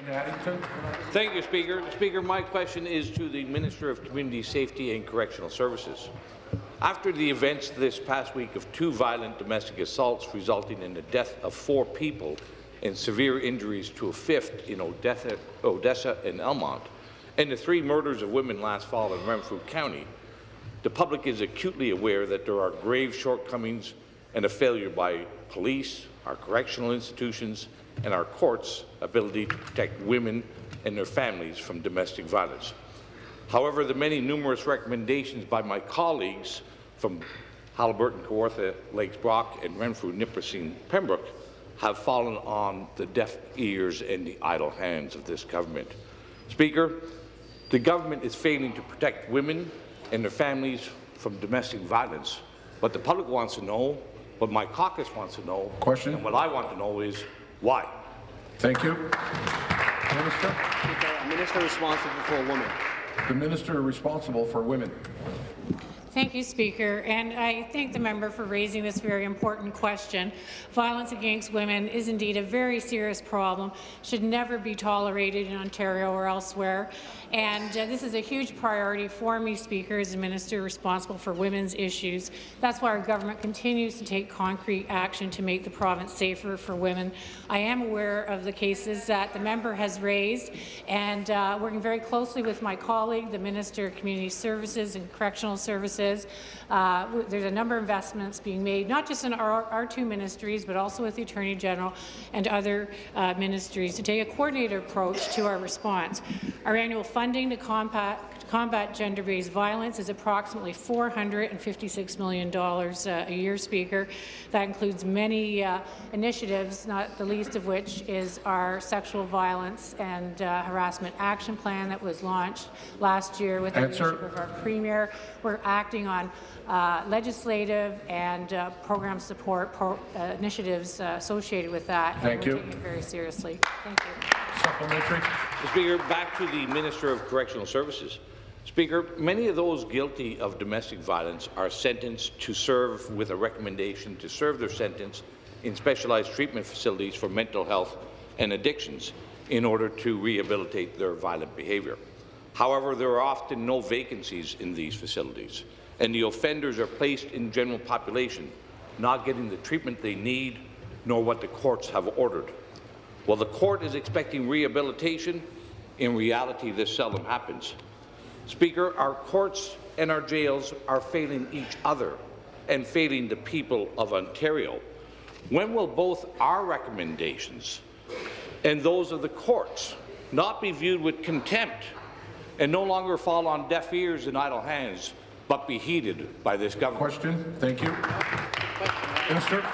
and Addington. Thank you, Speaker. Speaker, my question is to the Minister of Community Safety and Correctional Services. After the events this past week of 2 violent domestic assaults resulting in the death of 4 people and severe injuries to a 5th in Odessa and Elmont, and the 3 murders of women last fall in Renfrew County, the public is acutely aware that there are grave shortcomings and a failure by police, our correctional institutions, and our courts' ability to protect women and their families from domestic violence. However, the many numerous recommendations by my colleagues from Haliburton, Kawartha, Lakes Brock, and Renfrew, Nipissing, Pembroke have fallen on the deaf ears and the idle hands of this government. Speaker, the government is failing to protect women and their families from domestic violence. What the public wants to know, what my caucus wants to know, and what I want to know is why. Thank you. Minister? Minister responsible for women. The Minister responsible for women. Thank you, Speaker, and I thank the member for raising this very important question. Violence against women is indeed a very serious problem, should never be tolerated in Ontario or elsewhere, and this is a huge priority for me, Speaker, as the Minister responsible for women's issues. That's why our government continues to take concrete action to make the province safer for women. I am aware of the cases that the member has raised, and working very closely with my colleague, the Minister of Community Services and Correctional Services, there's a number of investments being made, not just in our 2 ministries, but also with the Attorney General and other ministries to take a coordinated approach to our response. Our annual funding to combat gender-based violence is approximately $456 million a year, Speaker. That includes many initiatives, not the least of which is our sexual violence and harassment action plan that was launched last year with the leadership of our Premier. We're acting on legislative and program support initiatives associated with that. Thank you. We're taking it very seriously. Thank you. Supplementary. Speaker, back to the Minister of Correctional Services. Speaker, many of those guilty of domestic violence are sentenced to serve with a recommendation to serve their sentence in specialized treatment facilities for mental health and addictions in order to rehabilitate their violent behaviour. However, there are often no vacancies in these facilities, and the offenders are placed in general population, not getting the treatment they need nor what the courts have ordered. While the court is expecting rehabilitation, in reality this seldom happens. Speaker, our courts and our jails are failing each other and failing the people of Ontario. When will both our recommendations and those of the courts not be viewed with contempt and no longer fall on deaf ears and idle hands, but be heeded by this government? Question. Thank you. Minister.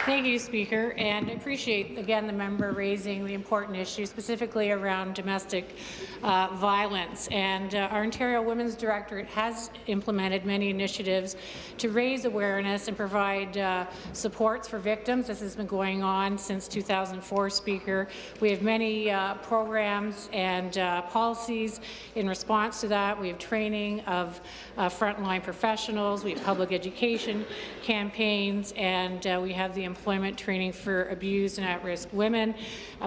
Thank you, Speaker, and I appreciate again the member raising the important issue specifically around domestic violence. And our Ontario Women's Directorate has implemented many initiatives to raise awareness and provide supports for victims. This has been going on since 2004, Speaker. We have many programs and policies in response to that. We have training of frontline professionals, we have public education campaigns, and we have the employment training for abused and at-risk women.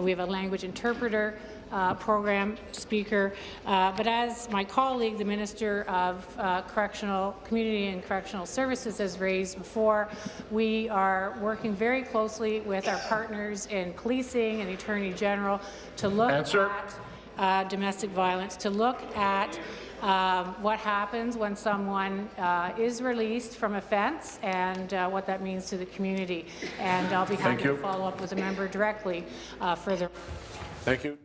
We have a language interpreter program, Speaker. But as my colleague, the Minister of Community and Correctional Services has raised before, we are working very closely with our partners in policing and the Attorney General to look at domestic violence, to look at what happens when someone is released from offence and what that means to the community. And I'll be happy to follow up with a member directly further. Thank you.